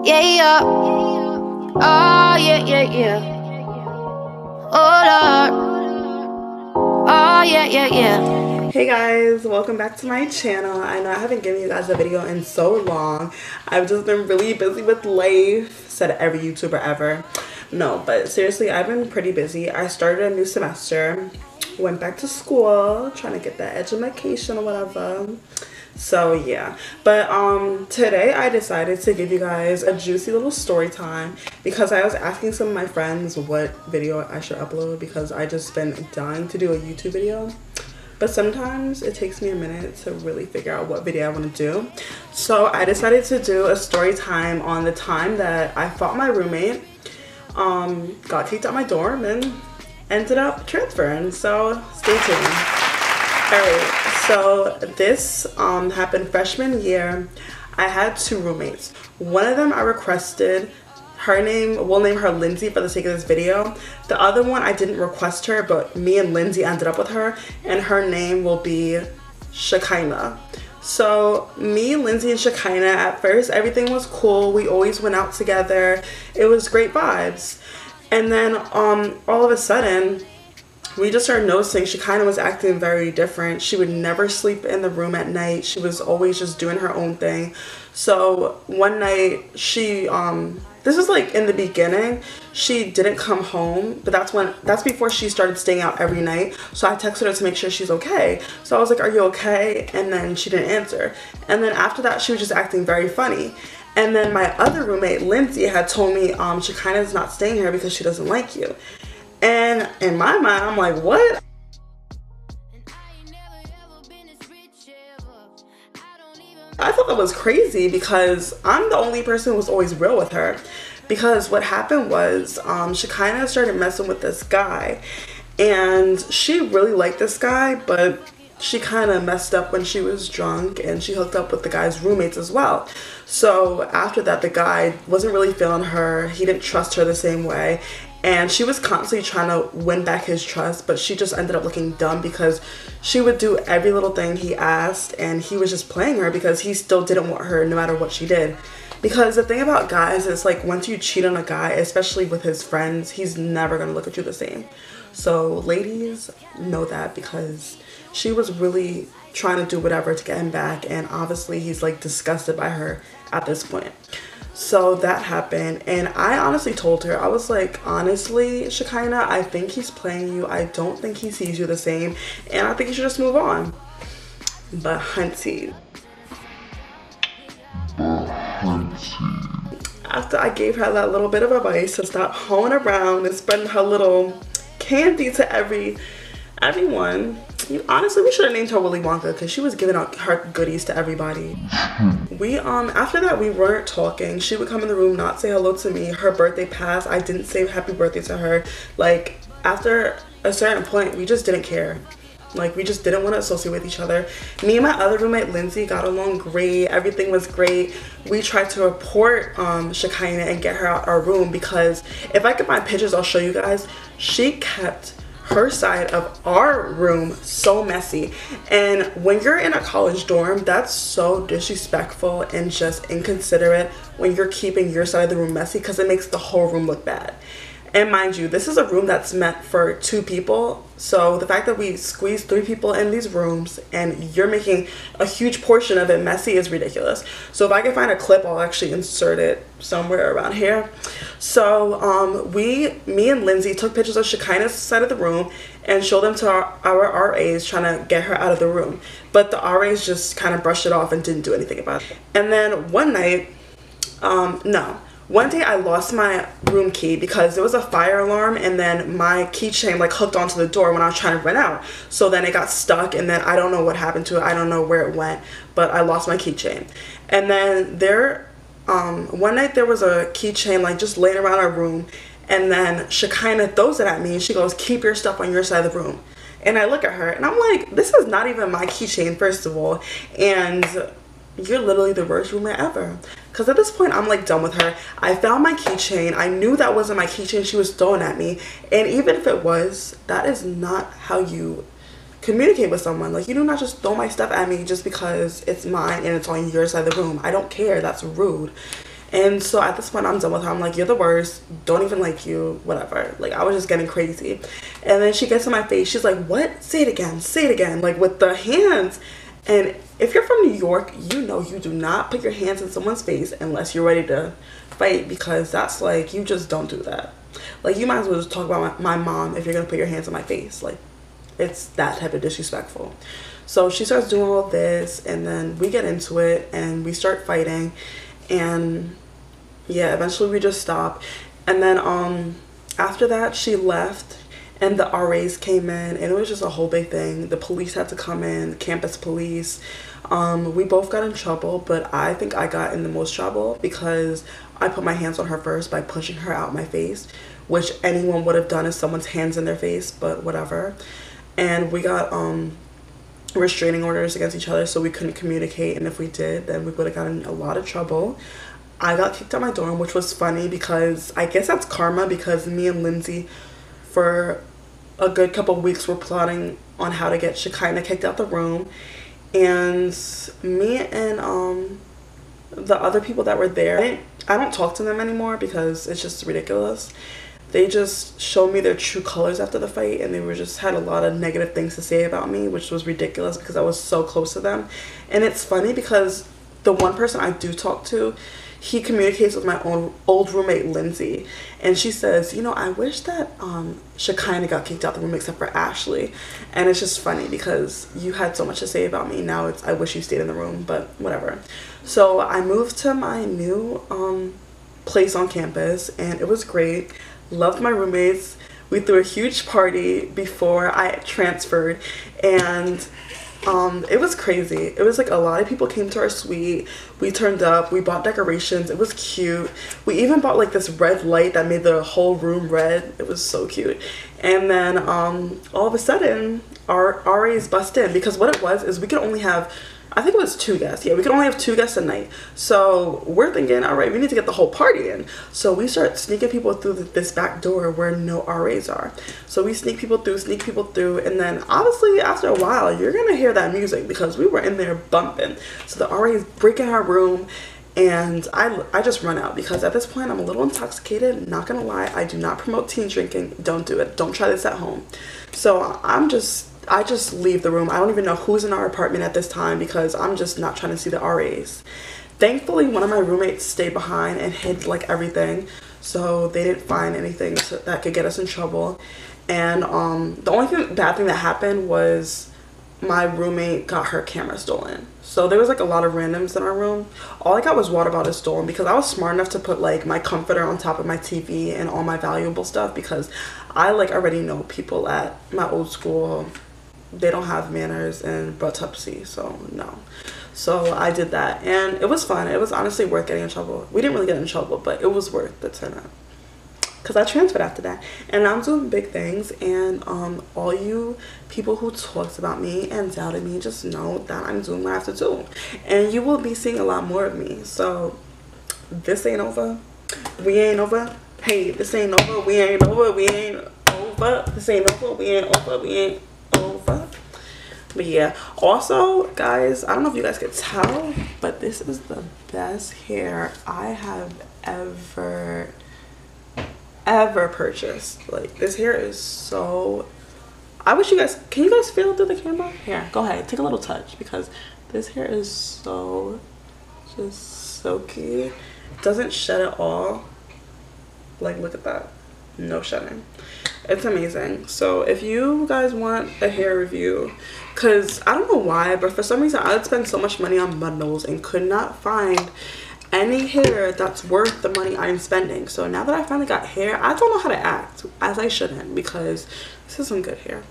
Yeah, yeah. Oh, yeah, yeah, yeah. Oh, Lord. Oh, yeah, yeah, yeah. Hey guys, welcome back to my channel. I know I haven't given you guys a video in so long. I've just been really busy with life. Said every YouTuber ever. No, but seriously, I've been pretty busy. I started a new semester, went back to school, trying to get that education or whatever. So yeah, but today I decided to give you guys a juicy little story time because I was asking some of my friends what video I should upload because I just been dying to do a YouTube video, but sometimes it takes me a minute to really figure out what video I want to do. So I decided to do a story time on the time that I fought my roommate, got kicked out my dorm, and ended up transferring. So stay tuned. Alright, so this happened freshman year. I had two roommates. One of them I requested, we'll name her Lindsay for the sake of this video. The other one I didn't request her, but me and Lindsay ended up with her, and her name will be Shekinah. So me, Lindsay, and Shekinah, at first everything was cool. We always went out together. It was great vibes. And then all of a sudden, we just started noticing Shekinah was acting very different. She would never sleep in the room at night. She was always just doing her own thing. So one night she, this was like in the beginning, she didn't come home, but that's before she started staying out every night. So I texted her to make sure she's okay. So I was like, are you okay? And then she didn't answer. And then after that, she was just acting very funny. And then my other roommate, Lindsay, had told me, Shekinah's not staying here because she doesn't like you. And in my mind, I'm like, what? I thought that was crazy because I'm the only person who was always real with her. Because what happened was Shekinah started messing with this guy. And she really liked this guy, but she kind of messed up when she was drunk, and she hooked up with the guy's roommates as well. So after that, the guy wasn't really feeling her. He didn't trust her the same way. And she was constantly trying to win back his trust, but she just ended up looking dumb because she would do every little thing he asked, and he was just playing her because he still didn't want her no matter what she did. Because the thing about guys is, like, once you cheat on a guy, especially with his friends, he's never gonna look at you the same. So ladies, know that, because she was really trying to do whatever to get him back, and obviously he's like disgusted by her at this point. So that happened, and I honestly told her, I was like, honestly, Shekinah, I think he's playing you. I don't think he sees you the same, and I think you should just move on. But hunty, after I gave her that little bit of advice to stop hoeing around and spreading her little candy to everyone, honestly, we should have named her Willy Wonka because she was giving out her goodies to everybody. We after that, we weren't talking. She would come in the room, not say hello to me. Her birthday passed, I didn't say happy birthday to her. Like, after a certain point, we just didn't care. Like, we just didn't want to associate with each other. Me and my other roommate, Lindsay, got along great. Everything was great. We tried to report Shekinah and get her out our room because if I could find pictures, I'll show you guys. She kept her side of our room so messy, and when you're in a college dorm, that's so disrespectful and just inconsiderate when you're keeping your side of the room messy because it makes the whole room look bad. And mind you, this is a room that's meant for 2 people, so the fact that we squeezed 3 people in these rooms and you're making a huge portion of it messy is ridiculous. So if I can find a clip, I'll actually insert it somewhere around here. So me and Lindsay took pictures of Shekinah's side of the room and showed them to our RAs, trying to get her out of the room, but the RAs just kind of brushed it off and didn't do anything about it. And then one night, one day I lost my room key because there was a fire alarm, and then my keychain like hooked onto the door when I was trying to run out. So then it got stuck, and then I don't know what happened to it. I don't know where it went, but I lost my keychain. And then one night there was a keychain like just laying around our room, and then Shekinah throws it at me and she goes, "Keep your stuff on your side of the room." And I look at her and I'm like, this is not even my keychain, first of all, and you're literally the worst roommate ever. Because at this point, I'm like done with her. I found my keychain. I knew that wasn't my keychain she was throwing at me. And even if it was, that is not how you communicate with someone. Like, you do not just throw my stuff at me just because it's mine and it's on your side of the room. I don't care. That's rude. And so at this point, I'm done with her. I'm like, you're the worst. Don't even like you. Whatever. Like, I was just getting crazy. And then she gets in my face. She's like, what? Say it again. Say it again. Like, with the hands. And if you're from New York, you know you do not put your hands in someone's face unless you're ready to fight, because that's like, you just don't do that. Like, you might as well just talk about my mom if you're going to put your hands in my face. Like, it's that type of disrespectful. So she starts doing all this, and then we get into it and we start fighting. And yeah, eventually we just stop. And then after that, she left and the RAs came in, and it was just a whole big thing. The police had to come in, campus police. We both got in trouble, but I think I got in the most trouble because I put my hands on her first by pushing her out my face, which anyone would have done if someone's hands in their face, but whatever. And we got restraining orders against each other, so we couldn't communicate, and if we did, then we would have gotten in a lot of trouble. I got kicked out my dorm, which was funny because I guess that's karma, because me and Lindsay for a good couple of weeks were plotting on how to get Shekinah kicked out the room, and me and the other people that were there, I don't talk to them anymore because it's just ridiculous. They just showed me their true colors after the fight, and they were just had a lot of negative things to say about me, which was ridiculous because I was so close to them. And it's funny because the one person I do talk to, he communicates with my old roommate Lindsay, and she says, you know, I wish that Shekinah got kicked out the room except for Ashley. And it's just funny because you had so much to say about me. Now it's I wish you stayed in the room, but whatever. So I moved to my new place on campus, and it was great. Loved my roommates. We threw a huge party before I transferred, and it was crazy. It was like a lot of people came to our suite. We turned up, we bought decorations. It was cute. We even bought like this red light that made the whole room red. It was so cute. And then all of a sudden our RAs bust in, because what it was is we could only have, I think it was 2 guests. Yeah, we could only have 2 guests a night. So we're thinking, all right, we need to get the whole party in. So we start sneaking people through this back door where no RAs are. So we sneak people through, and then obviously after a while, you're gonna hear that music because we were in there bumping. So the RAs break in our room, and I just run out because at this point I'm a little intoxicated. Not gonna lie, I do not promote teen drinking. Don't do it. Don't try this at home. So I just leave the room. I don't even know who's in our apartment at this time because I'm just not trying to see the RAs. Thankfully, one of my roommates stayed behind and hid like everything, so they didn't find anything that could get us in trouble. And the only bad thing that happened was my roommate got her camera stolen. So there was like a lot of randoms in our room. All I got was water bottles stolen because I was smart enough to put like my comforter on top of my TV and all my valuable stuff, because I like already know people at my old school, they don't have manners and autopsy, so no. So I did that, and it was fun. It was honestly worth getting in trouble. We didn't really get in trouble, but it was worth the turnout because I transferred after that, and I'm doing big things. And all you people who talked about me and doubted me, just know that I'm doing what I have to do, and you will be seeing a lot more of me. So this ain't over. We ain't over. Hey, this ain't over. We ain't over. We ain't over. This ain't over. We ain't over. We ain't over. But yeah, also guys, I don't know if you guys could tell, but this is the best hair I have ever purchased. Like, this hair is so, I wish you guys, can you guys feel it through the camera? Here, go ahead, take a little touch, because this hair is so just silky. It doesn't shed at all. Like, look at that, no shedding. It's amazing. So if you guys want a hair review, because I don't know why, but for some reason I would spend so much money on bundles and could not find any hair that's worth the money I'm spending. So now that I finally got hair, I don't know how to act, as I shouldn't, because this is some good hair.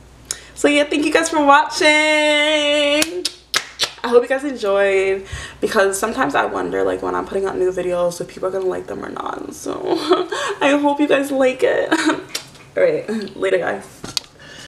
So yeah, thank you guys for watching. I hope you guys enjoyed, because sometimes I wonder, like, when I'm putting out new videos, if people are gonna like them or not. So I hope you guys like it. All right, later guys.